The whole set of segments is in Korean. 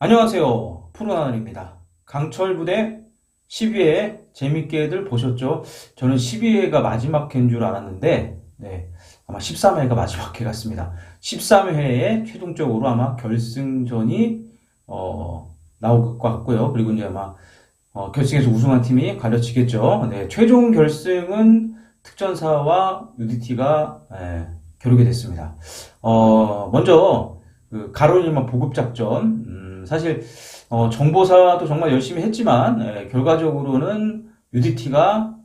안녕하세요. 프로나날입니다. 강철 부대 12회 재밌게들 보셨죠? 저는 12회가 마지막 회인 줄 알았는데, 네, 아마 13회가 마지막 회 같습니다. 13회에 최종적으로 아마 결승전이, 나올 것 같고요. 그리고 이제 아마, 결승에서 우승한 팀이 가려지겠죠. 네, 최종 결승은 특전사와 UDT가, 겨루게 됐습니다. 먼저, 그 가로질만 보급작전, 사실 정보사도 정말 열심히 했지만 결과적으로는 UDT가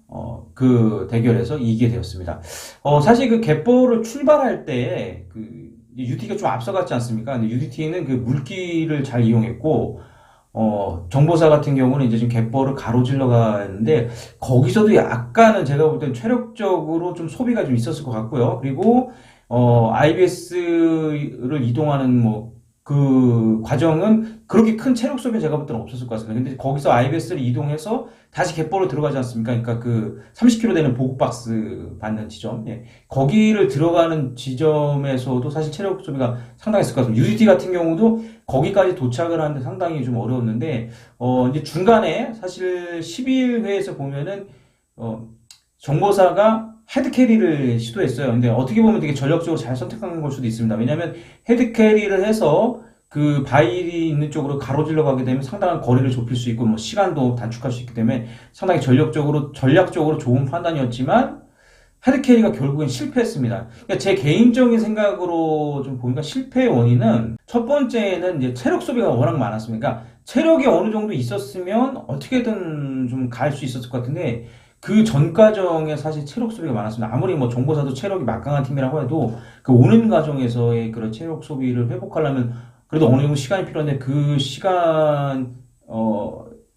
그 대결에서 이기게 되었습니다. 사실 그 갯벌을 출발할 때 그 UDT가 좀 앞서갔지 않습니까? 근데 UDT는 그 물길을 잘 이용했고 정보사 같은 경우는 이제 좀 갯벌을 가로질러 가는데 거기서도 약간은 제가 볼 땐 체력적으로 좀 소비가 좀 있었을 것 같고요. 그리고 IBS를 이동하는 그 과정은 그렇게 큰 체력 소비는 제가 볼 때는 없었을 것 같습니다. 근데 거기서 IBS를 이동해서 다시 갯벌로 들어가지 않습니까? 그러니까 그 30km 되는 보급박스 받는 지점. 예. 거기를 들어가는 지점에서도 사실 체력 소비가 상당했을 것 같습니다. UDT 같은 경우도 거기까지 도착을 하는데 상당히 좀 어려웠는데, 이제 중간에 사실 11회에서 보면은, 정보사가 헤드캐리를 시도했어요. 근데 어떻게 보면 되게 전략적으로 잘 선택한 걸 수도 있습니다. 왜냐하면 헤드캐리를 해서 그 바일이 있는 쪽으로 가로질러 가게 되면 상당한 거리를 좁힐 수 있고 뭐 시간도 단축할 수 있기 때문에 상당히 전략적으로 좋은 판단이었지만 헤드캐리가 결국엔 실패했습니다. 그러니까 제 개인적인 생각으로 좀 보니까 실패의 원인은 첫 번째는 이제 체력 소비가 워낙 많았습니다. 그러니까 체력이 어느 정도 있었으면 어떻게든 좀 갈 수 있었을 것 같은데 그 전 과정에 사실 체력 소비가 많았습니다. 아무리 뭐 정보사도 체력이 막강한 팀이라고 해도 그 오는 과정에서의 그런 체력 소비를 회복하려면 그래도 어느 정도 시간이 필요한데 그 시간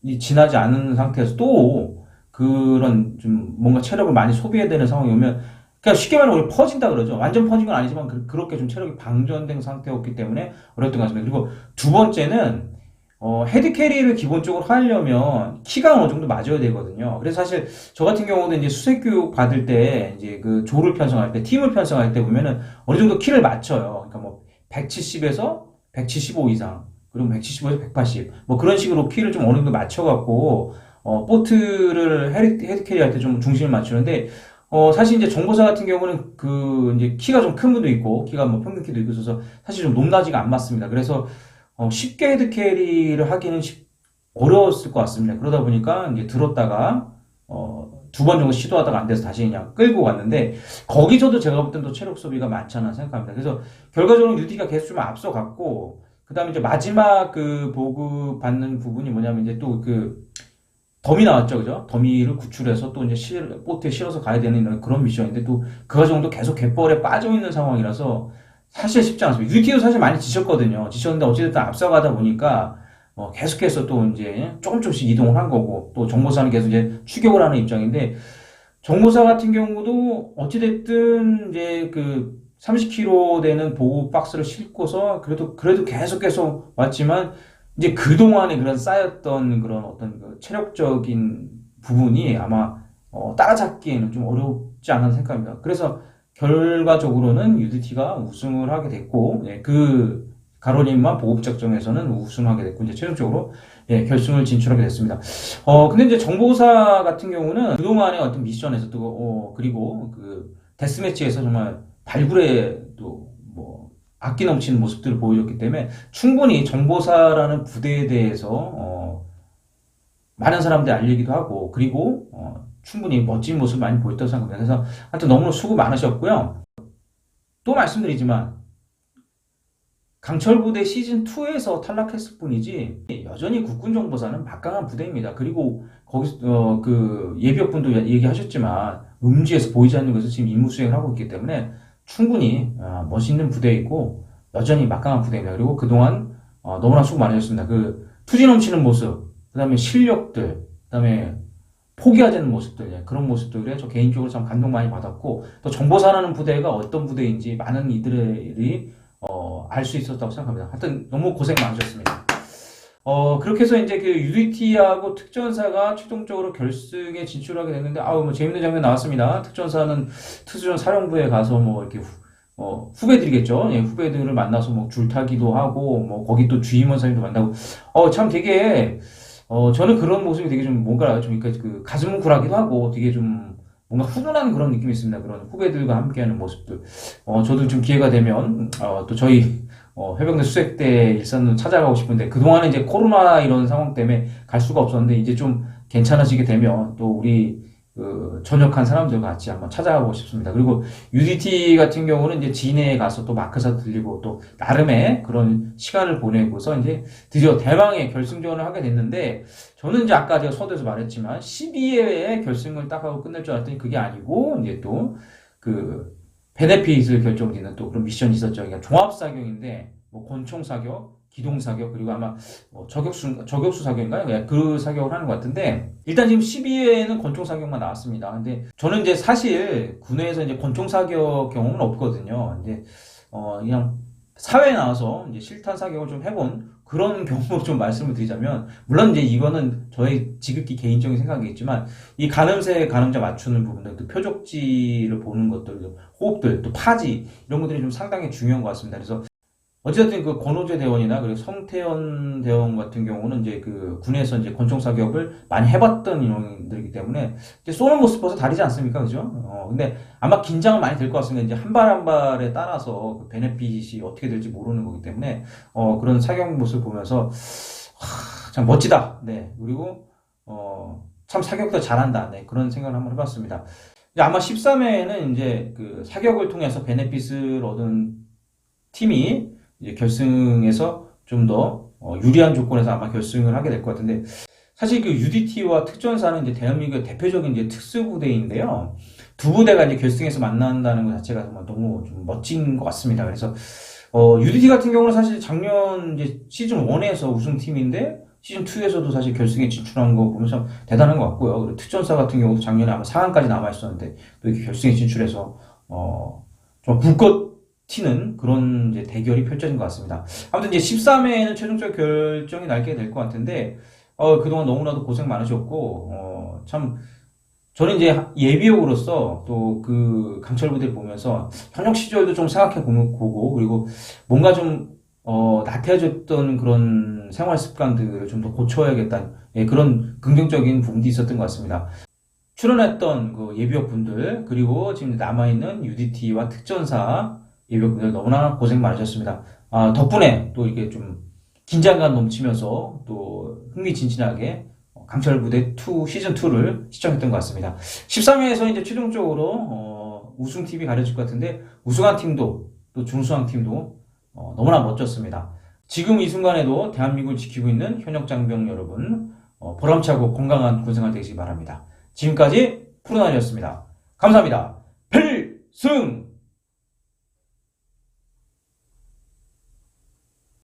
이 지나지 않은 상태에서 또 그런 좀 뭔가 체력을 많이 소비해야 되는 상황이 오면 그냥 쉽게 말하면 우리 퍼진다 그러죠. 완전 퍼진 건 아니지만 그렇게 좀 체력이 방전된 상태였기 때문에 어렸던 것 같습니다. 그리고 두 번째는 헤드 캐리를 기본적으로 하려면 키가 어느 정도 맞아야 되거든요. 그래서 사실 저 같은 경우는 이제 수색 교육 받을 때 이제 그 조를 편성할 때 팀을 편성할 때 보면은 어느 정도 키를 맞춰요. 그러니까 뭐 170에서 175 이상 그리고 175에서 180 뭐 그런 식으로 키를 좀 어느 정도 맞춰갖고 보트를 헤드 캐리 할 때 좀 중심을 맞추는데 사실 이제 정보사 같은 경우는 그 이제 키가 좀 큰 분도 있고 키가 뭐 평균 키도 있고 있어서 사실 좀 높낮이가 안 맞습니다. 그래서 쉽게 헤드 캐리를 하기는 어려웠을 것 같습니다. 그러다 보니까 이제 들었다가 두 번 정도 시도하다가 안 돼서 다시 그냥 끌고 갔는데 거기서도 제가 볼 땐 또 체력 소비가 많지 않나 생각합니다. 그래서 결과적으로 UDT가 계속 좀 앞서갔고 그다음에 이제 마지막 그 보급 받는 부분이 뭐냐면 이제 또 그 더미 나왔죠, 그죠? 더미를 구출해서 또 이제 보트에 실어서 가야 되는 그런 미션인데 또 그 과정도 계속 갯벌에 빠져 있는 상황이라서 사실 쉽지 않습니다. UT도 사실 많이 지쳤거든요. 지쳤는데 어찌됐든 앞서가다 보니까 계속해서 또 이제 조금씩 이동을 한 거고 또 정보사는 계속 이제 추격을 하는 입장인데 정보사 같은 경우도 어찌됐든 이제 그 30km 되는 보호 박스를 싣고서 그래도 계속 왔지만 이제 그동안에 그런 쌓였던 그런 어떤 그 체력적인 부분이 아마 따라잡기에는 좀 어렵지 않나 생각합니다. 그래서 결과적으로는 UDT가 우승을 하게 됐고, 예, 그 가로님만 보급작전에서는 우승하게 됐고, 이제 최종적으로 예, 결승을 진출하게 됐습니다. 근데 이제 정보사 같은 경우는 그동안의 어떤 미션에서 또, 그리고 그 데스매치에서 정말 발굴에도 뭐 악기 넘치는 모습들을 보여줬기 때문에 충분히 정보사라는 부대에 대해서 많은 사람들이 알리기도 하고, 그리고 충분히 멋진 모습을 많이 보였다고 생각합니다. 그래서 하여튼 너무나 수고 많으셨고요. 또 말씀드리지만 강철부대 시즌2에서 탈락했을 뿐이지 여전히 국군정보사는 막강한 부대입니다. 그리고 거기서 그 예비역분도 얘기하셨지만 음지에서 보이지 않는 것을 지금 임무 수행을 하고 있기 때문에 충분히 멋있는 부대이고 여전히 막강한 부대입니다. 그리고 그동안 너무나 수고 많으셨습니다. 그 투지 넘치는 모습, 그 다음에 실력들, 그 다음에 포기하지 않는 모습들, 예, 그런 모습들에 저 개인적으로 참 감동 많이 받았고, 또 정보사라는 부대가 어떤 부대인지 많은 이들이, 알 수 있었다고 생각합니다. 하여튼 너무 고생 많으셨습니다. 그렇게 해서 이제 그 UDT하고 특전사가 최종적으로 결승에 진출하게 됐는데, 뭐 재밌는 장면 나왔습니다. 특전사는 특수전 사령부에 가서 뭐 이렇게 후배들이겠죠. 예, 후배들을 만나서 뭐 줄타기도 하고, 뭐, 거기 또 주임원 사님도 만나고, 참 되게, 저는 그런 모습이 되게 좀 뭔가 좀, 그러니까 그 가슴 뭉클하기도 하고, 되게 좀 뭔가 훈훈한 그런 느낌이 있습니다. 그런 후배들과 함께하는 모습들. 저도 좀 기회가 되면, 또 저희, 해병대 수색대 일선으로 찾아가고 싶은데, 그동안에 이제 코로나 이런 상황 때문에 갈 수가 없었는데, 이제 좀 괜찮아지게 되면, 또 우리, 전역한 사람들 같이 한번 찾아가고 싶습니다. 그리고 UDT 같은 경우는 이제 진해에 가서 또 마크사 들리고 또 나름의 그런 시간을 보내고서 이제 드디어 대망의 결승전을 하게 됐는데 저는 이제 아까 제가 서두에서 말했지만 12회에 결승을 딱 하고 끝낼 줄 알았더니 그게 아니고 이제 또 그 베네핏을 결정짓는 또 그런 미션이 있었죠. 그러니까 종합사격인데 뭐 권총사격, 기동사격 그리고 아마 저격수 사격인가요? 그 사격을 하는 것 같은데 일단 지금 12회에는 권총 사격만 나왔습니다. 근데 저는 이제 사실 군에서 이제 권총 사격 경험은 없거든요. 근데 그냥 사회에 나와서 이제 실탄 사격을 좀 해본 그런 경험으로 좀 말씀을 드리자면 물론 이제 이거는 저의 지극히 개인적인 생각이겠지만 이 가늠새 가늠자 맞추는 부분들 또 표적지를 보는 것들 호흡들 또 파지 이런 것들이 좀 상당히 중요한 것 같습니다. 그래서 어쨌든 그 권오재 대원이나 그리고 성태현 대원 같은 경우는 이제 그 군에서 이제 권총 사격을 많이 해봤던 인원들이기 때문에 이제 쏘는 모습 봐서 다르지 않습니까, 그죠? 근데 아마 긴장은 많이 될 것 같습니다. 이제 한 발 한 발에 따라서 그 베네핏이 어떻게 될지 모르는 거기 때문에 그런 사격 모습 보면서 참 멋지다. 네, 그리고 참 사격도 잘한다. 네, 그런 생각을 한번 해봤습니다. 이제 아마 13회에는 이제 그 사격을 통해서 베네핏을 얻은 팀이 이제 결승에서 좀 더 유리한 조건에서 아마 결승을 하게 될 것 같은데 사실 그 UDT와 특전사는 이제 대한민국의 대표적인 이제 특수부대인데요. 두 부대가 이제 결승에서 만난다는 것 자체가 정말 너무 좀 멋진 것 같습니다. 그래서 UDT 같은 경우는 사실 작년 이제 시즌 1에서 우승팀인데 시즌 2에서도 사실 결승에 진출한 거 보면 참 대단한 것 같고요. 그리고 특전사 같은 경우도 작년에 아마 4강까지 남아 있었는데 또 이렇게 결승에 진출해서 좀 불꽃 튀는 그런 이제 대결이 펼쳐진 것 같습니다. 아무튼 이제 13회에는 최종적 결정이 날게 될 것 같은데, 그동안 너무나도 고생 많으셨고, 참, 저는 이제 예비역으로서 또 그 강철 부대를 보면서 현역 시절도 좀 생각해 보고, 그리고 뭔가 좀, 나태해졌던 그런 생활 습관들을 좀 더 고쳐야겠다는 예, 그런 긍정적인 부분도 있었던 것 같습니다. 출연했던 그 예비역 분들, 그리고 지금 남아있는 UDT와 특전사 예비역분들 너무나 고생 많으셨습니다. 덕분에 또 이게 좀 긴장감 넘치면서 또 흥미진진하게 강철부대 2 시즌2를 시청했던 것 같습니다. 13회에서 이제 최종적으로 우승팀이 가려질 것 같은데 우승한 팀도 또 준수한 팀도 너무나 멋졌습니다. 지금 이 순간에도 대한민국을 지키고 있는 현역 장병 여러분 보람차고 건강한 군생활 되시기 바랍니다. 지금까지 푸른날이었습니다. 감사합니다. 필승!